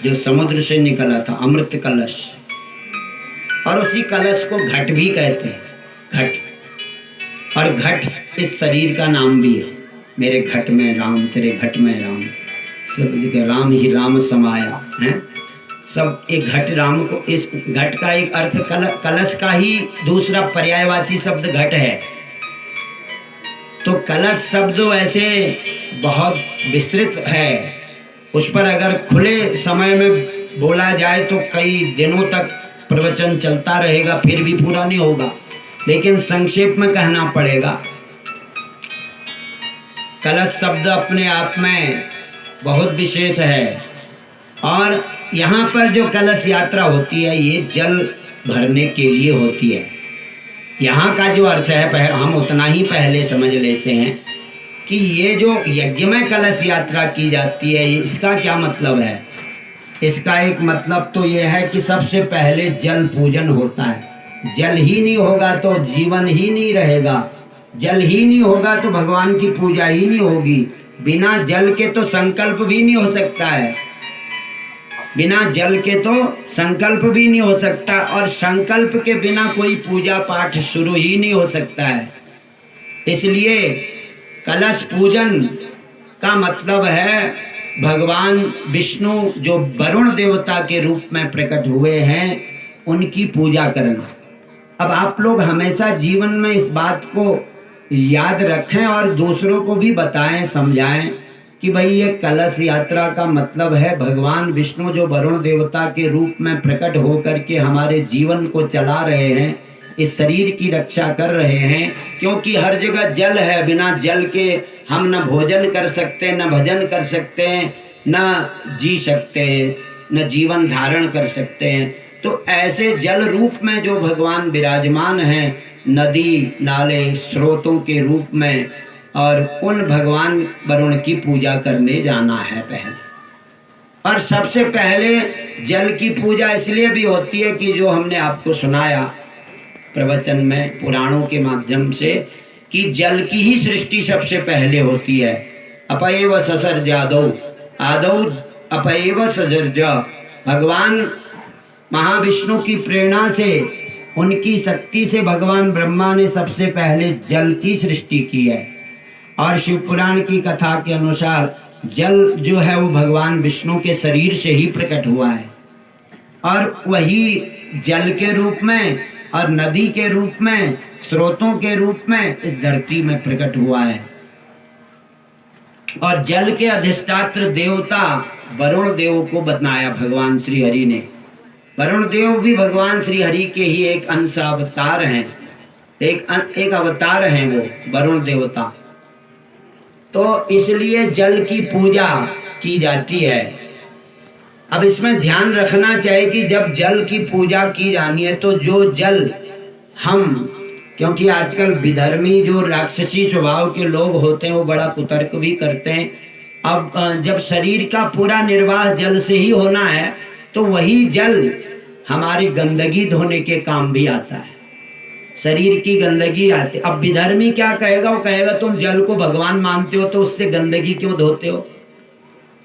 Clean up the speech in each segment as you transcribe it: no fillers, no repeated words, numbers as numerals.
जो समुद्र से निकला था, अमृत कलश। और उसी कलश को घट भी कहते हैं, घट। और घट इस शरीर का नाम भी है। मेरे घट में राम, तेरे घट में राम, सब जगह राम ही राम समाया है। सब एक घट राम को, इस घट का एक अर्थ कलश का ही दूसरा पर्यायवाची शब्द घट है। तो कलश शब्द ऐसे बहुत विस्तृत है, उस पर अगर खुले समय में बोला जाए तो कई दिनों तक प्रवचन चलता रहेगा, फिर भी पूरा नहीं होगा। लेकिन संक्षेप में कहना पड़ेगा, कलश शब्द अपने आप में बहुत विशेष है। और यहाँ पर जो कलश यात्रा होती है ये जल भरने के लिए होती है। यहाँ का जो अर्थ है हम उतना ही पहले समझ लेते हैं कि ये जो यज्ञ में कलश यात्रा की जाती है इसका क्या मतलब है। इसका एक मतलब तो ये है कि सबसे पहले जल पूजन होता है। जल ही नहीं होगा तो जीवन ही नहीं रहेगा, जल ही नहीं होगा तो भगवान की पूजा ही नहीं होगी। बिना जल के तो संकल्प भी नहीं हो सकता है, बिना जल के तो संकल्प भी नहीं हो सकता, और संकल्प के बिना कोई पूजा पाठ शुरू ही नहीं हो सकता है। इसलिए कलश पूजन का मतलब है भगवान विष्णु जो वरुण देवता के रूप में प्रकट हुए हैं उनकी पूजा करना। अब आप लोग हमेशा जीवन में इस बात को याद रखें और दूसरों को भी बताएं, समझाएं कि भाई ये कलश यात्रा का मतलब है भगवान विष्णु जो वरुण देवता के रूप में प्रकट होकर के हमारे जीवन को चला रहे हैं, इस शरीर की रक्षा कर रहे हैं। क्योंकि हर जगह जल है, बिना जल के हम न भोजन कर सकते, न भजन कर सकते हैं, न जी सकते हैं, न जीवन धारण कर सकते हैं। तो ऐसे जल रूप में जो भगवान विराजमान हैं, नदी नाले स्रोतों के रूप में, और उन भगवान वरुण की पूजा करने जाना है पहले। और सबसे पहले जल की पूजा इसलिए भी होती है कि जो हमने आपको सुनाया प्रवचन में पुराणों के माध्यम से कि जल की ही सृष्टि सबसे पहले होती है। अपएव ससर्जादौ आदौ अपएव ससर्जा। भगवान महाविष्णु की प्रेरणा से, उनकी शक्ति से भगवान ब्रह्मा ने सबसे पहले जल की सृष्टि की है। और शिवपुराण की कथा के अनुसार जल जो है वो भगवान विष्णु के शरीर से ही प्रकट हुआ है, और वही जल के रूप में और नदी के रूप में, स्रोतों के रूप में इस धरती में प्रकट हुआ है। और जल के अधिष्ठात्र देवता वरुण देव को बनाया भगवान श्री हरि ने। वरुण देव भी भगवान श्री हरि के ही एक अंश अवतार हैं, एक अवतार हैं वो वरुण देवता। तो इसलिए जल की पूजा की जाती है। अब इसमें ध्यान रखना चाहिए कि जब जल की पूजा की जानी है तो जो जल हम, क्योंकि आजकल विधर्मी जो राक्षसी स्वभाव के लोग होते हैं वो बड़ा कुतर्क भी करते हैं। अब जब शरीर का पूरा निर्वाह जल से ही होना है तो वही जल हमारी गंदगी धोने के काम भी आता है, शरीर की गंदगी आती। अब विधर्मी क्या कहेगा, वो कहेगा तुम जल को भगवान मानते हो तो उससे गंदगी क्यों धोते हो।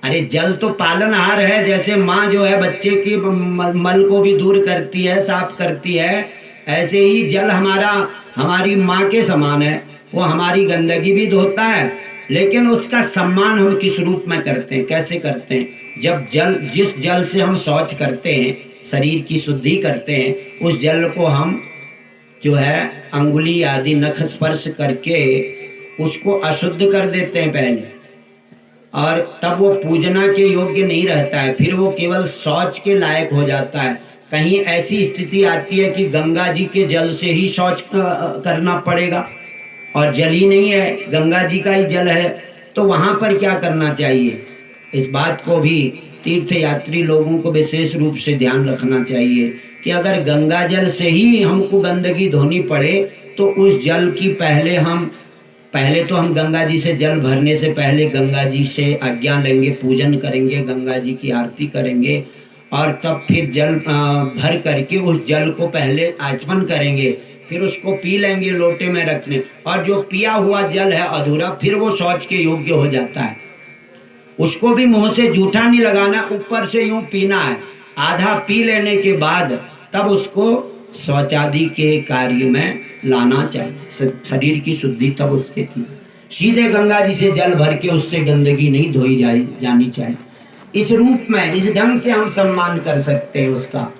अरे जल तो पालनहार है, जैसे माँ जो है बच्चे की मल को भी दूर करती है, साफ करती है, ऐसे ही जल हमारी माँ के समान है। वो हमारी गंदगी भी धोता है, लेकिन उसका सम्मान हम किस रूप में करते हैं, कैसे करते हैं। जब जिस जल से हम शौच करते हैं, शरीर की शुद्धि करते हैं, उस जल को हम जो है अंगुली आदि नख स्पर्श करके उसको अशुद्ध कर देते हैं पहले, और तब वो पूजना के योग्य नहीं रहता है, फिर वो केवल शौच के लायक हो जाता है। कहीं ऐसी स्थिति आती है कि गंगा जी के जल से ही शौच करना पड़ेगा और जल ही नहीं है, गंगा जी का ही जल है, तो वहाँ पर क्या करना चाहिए। इस बात को भी तीर्थ यात्री लोगों को विशेष रूप से ध्यान रखना चाहिए कि अगर गंगा जल से ही हमको गंदगी धोनी पड़े तो उस जल की पहले तो हम गंगा जी से जल भरने से पहले गंगा जी से आज्ञा लेंगे, पूजन करेंगे, गंगा जी की आरती करेंगे, और तब फिर जल भर करके उस जल को पहले आचमन करेंगे, फिर उसको पी लेंगे लोटे में रखने। और जो पिया हुआ जल है अधूरा, फिर वो शौच के योग्य हो जाता है। उसको भी मुंह से जूठा नहीं लगाना, ऊपर से यूं पीना है। आधा पी लेने के बाद तब उसको शौचादि के कार्य में लाना चाहिए, शरीर की शुद्धि तब उसके की। सीधे गंगा जी से जल भर के उससे गंदगी नहीं धोई जानी चाहिए। इस रूप में, इस ढंग से हम सम्मान कर सकते हैं उसका।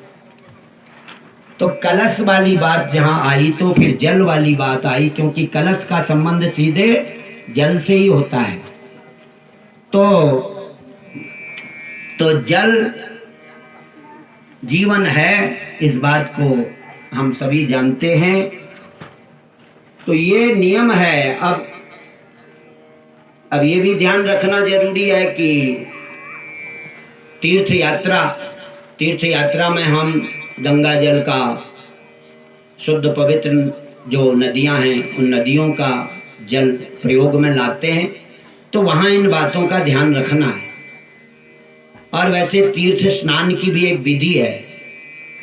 तो कलश वाली बात जहां आई तो फिर जल वाली बात आई, क्योंकि कलश का संबंध सीधे जल से ही होता है। तो जल जीवन है, इस बात को हम सभी जानते हैं। तो ये नियम है। अब ये भी ध्यान रखना जरूरी है कि तीर्थ यात्रा में हम गंगा जल का, शुद्ध पवित्र जो नदियां हैं उन नदियों का जल प्रयोग में लाते हैं, तो वहाँ इन बातों का ध्यान रखना है। और वैसे तीर्थ स्नान की भी एक विधि है।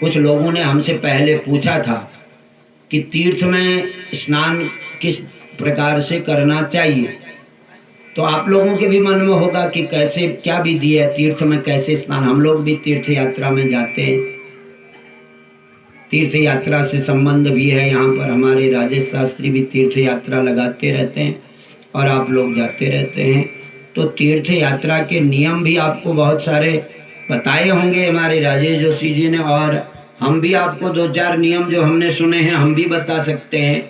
कुछ लोगों ने हमसे पहले पूछा था कि तीर्थ में स्नान किस प्रकार से करना चाहिए। तो आप लोगों के भी मन में होगा कि कैसे, क्या विधि है तीर्थ में, कैसे स्नान। हम लोग भी तीर्थ यात्रा में जाते हैं, तीर्थ यात्रा से संबंध भी है। यहाँ पर हमारे राजेश शास्त्री भी तीर्थ यात्रा लगाते रहते हैं और आप लोग जाते रहते हैं। तो तीर्थ यात्रा के नियम भी आपको बहुत सारे बताए होंगे हमारे राजेश जोशी जी ने, और हम भी आपको 2-4 नियम जो हमने सुने हैं हम भी बता सकते हैं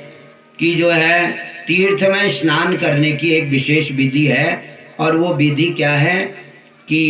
कि जो है तीर्थ में स्नान करने की एक विशेष विधि है। और वो विधि क्या है कि